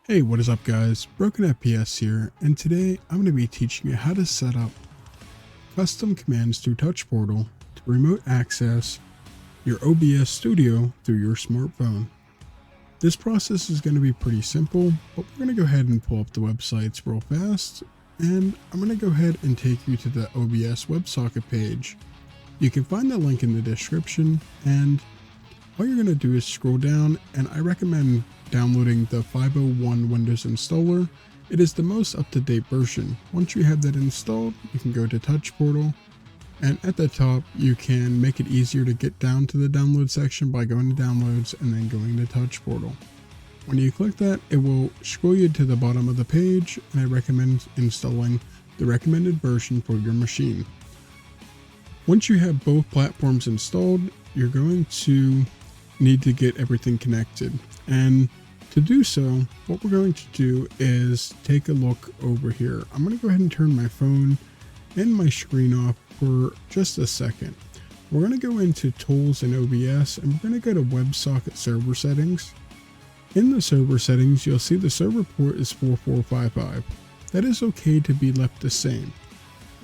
Hey, what is up guys? Broken FPS here, and today I'm going to be teaching you how to set up custom commands through Touch Portal to remote access your OBS Studio through your smartphone. This process is going to be pretty simple, but we're going to go ahead and pull up the websites real fast, and I'm going to go ahead and take you to the OBS WebSocket page. You can find the link in the description, and all you're going to do is scroll down, and I recommend downloading the 501 Windows installer. It is the most up-to-date version. Once you have that installed, you can go to Touch Portal, and at the top you can make it easier to get down to the download section by going to Downloads and then going to Touch Portal. When you click that, it will scroll you to the bottom of the page, and I recommend installing the recommended version for your machine. Once you have both platforms installed, you're going to need to get everything connected, and to do so, what we're going to do is take a look over here. I'm going to go ahead and turn my phone and my screen off for just a second. We're going to go into Tools in OBS, and we're going to go to WebSocket Server Settings. In the server settings, you'll see the server port is 4455. That is okay to be left the same,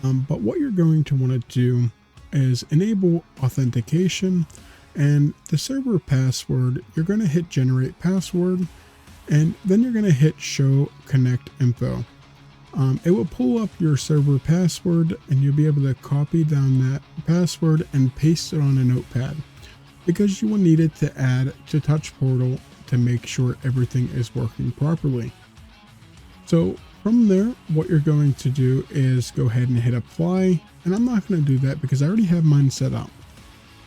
but what you're going to want to do is enable authentication, and the server password, you're going to hit generate password, and then you're going to hit show connect info. It will pull up your server password, and you'll be able to copy down that password and paste it on a notepad, because you will need it to add to Touch Portal to make sure everything is working properly. So from there, what you're going to do is go ahead and hit apply, and I'm not going to do that because I already have mine set up.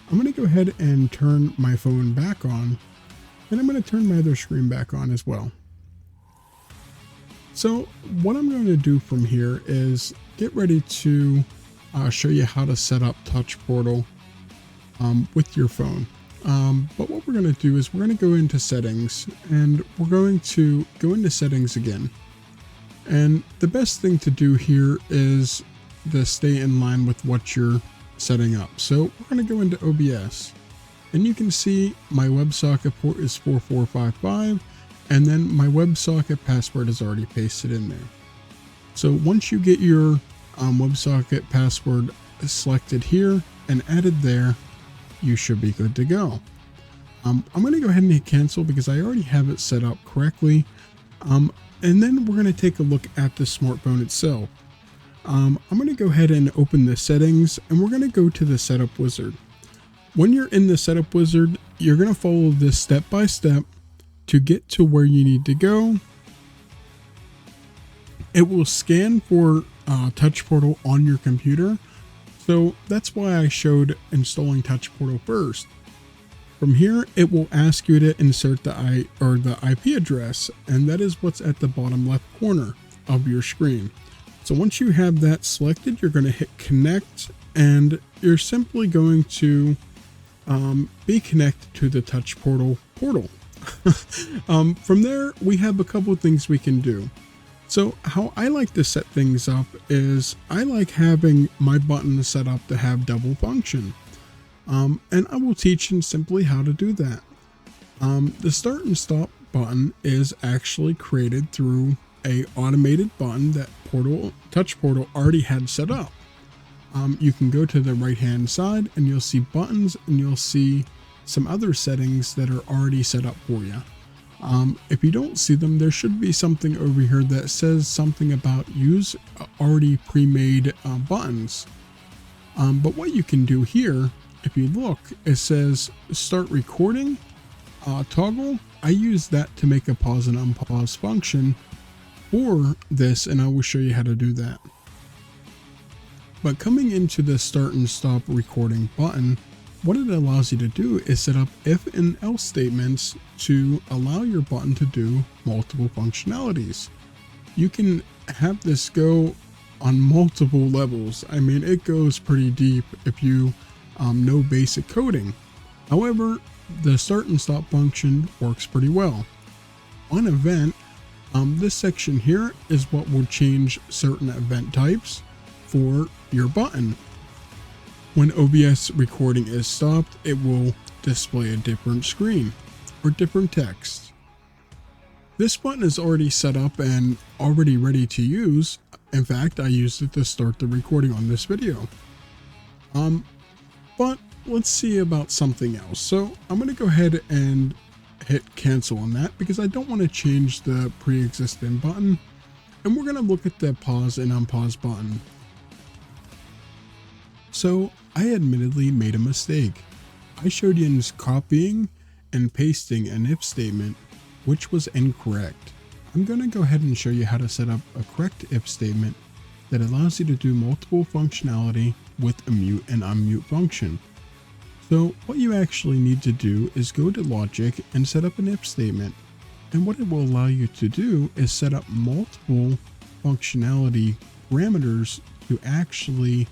I'm going to go ahead and turn my phone back on, and I'm going to turn my other screen back on as well. So what I'm going to do from here is get ready to show you how to set up Touch Portal with your phone. But what we're going to do is we're going to go into settings, and we're going to go into settings again. And the best thing to do here is to stay in line with what you're setting up. So we're going to go into OBS, and you can see my WebSocket port is 4455, and then my WebSocket password is already pasted in there. So once you get your WebSocket password selected here and added there, you should be good to go. I'm going to go ahead and hit cancel because I already have it set up correctly. And then we're going to take a look at the smartphone itself. I'm going to go ahead and open the settings, and we're going to go to the setup wizard. When you're in the setup wizard, you're going to follow this step by step to get to where you need to go. It will scan for Touch Portal on your computer. So that's why I showed installing Touch Portal first. From here, it will ask you to insert the IP address, and that is what's at the bottom left corner of your screen. So once you have that selected, you're going to hit connect, and you're simply going to be connected to the Touch Portal portal. From there, we have a couple of things we can do. So how I like to set things up is I like having my button set up to have double function. And I will teach you simply how to do that. The start and stop button is actually created through a automated button that Touch Portal already had set up. You can go to the right hand side, and you'll see buttons, and you'll see some other settings that are already set up for you. If you don't see them, there should be something over here that says something about use already pre-made buttons. But what you can do here, if you look, it says start recording toggle. I use that to make a pause and unpause function for this, and I will show you how to do that. But coming into the start and stop recording button, what it allows you to do is set up if and else statements to allow your button to do multiple functionalities. You can have this go on multiple levels. I mean, it goes pretty deep if you know basic coding. However, the start and stop function works pretty well. On event, this section here is what will change certain event types for your button. When OBS recording is stopped, it will display a different screen or different text. This button is already set up and already ready to use. In fact, I used it to start the recording on this video. But let's see about something else. So I'm going to go ahead and hit cancel on that because I don't want to change the pre-existing button. And we're going to look at the pause and unpause button. So I admittedly made a mistake. I showed you copying and pasting an if statement, which was incorrect. I'm going to go ahead and show you how to set up a correct if statement that allows you to do multiple functionality with a mute and unmute function. So what you actually need to do is go to logic and set up an if statement. And what it will allow you to do is set up multiple functionality parameters to actually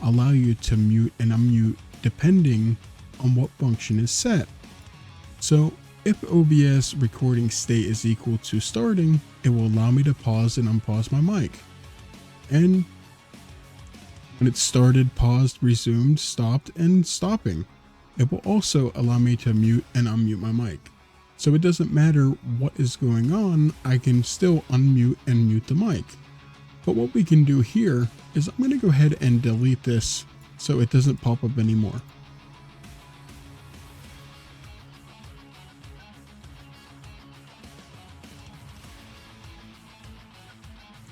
allow you to mute and unmute depending on what function is set. So if OBS recording state is equal to starting, it will allow me to pause and unpause my mic. And when it's started, paused, resumed, stopped, and stopping, it will also allow me to mute and unmute my mic. So it doesn't matter what is going on, I can still unmute and mute the mic. But what we can do here is I'm going to go ahead and delete this so it doesn't pop up anymore.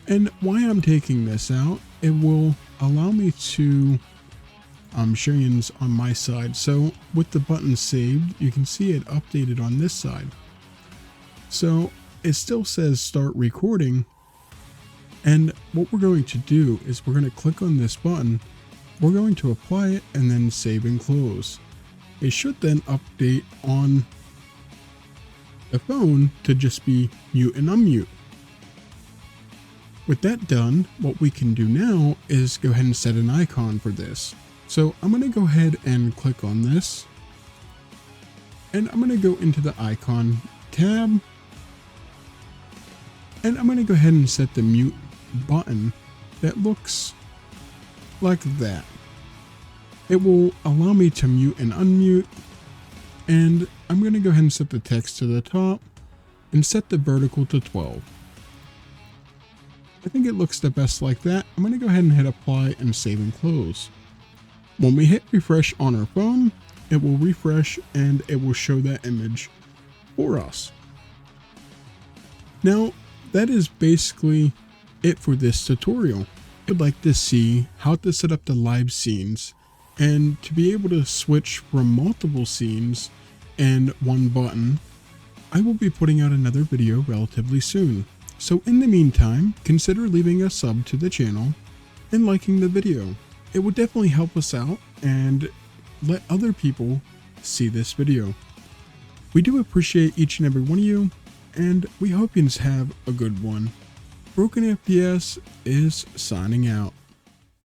And why I'm taking this out, it will allow me to show you on my side. So with the button saved, you can see it updated on this side. So it still says start recording. And what we're going to do is we're going to click on this button. We're going to apply it and then save and close. It should then update on the phone to just be mute and unmute. With that done, what we can do now is go ahead and set an icon for this. So I'm going to go ahead and click on this. And I'm going to go into the icon tab. And I'm going to go ahead and set the mute button that looks like that. It will allow me to mute and unmute. And I'm going to go ahead and set the text to the top and set the vertical to 12. I think it looks the best like that. I'm going to go ahead and hit apply and save and close. When we hit refresh on our phone, it will refresh and it will show that image for us. Now, that is basically it for this tutorial. I'd like to see how to set up the live scenes and to be able to switch from multiple scenes and one button. I will be putting out another video relatively soon. So in the meantime, consider leaving a sub to the channel and liking the video. It would definitely help us out and let other people see this video. We do appreciate each and every one of you, and we hope you have a good one. Broken FPS is signing out.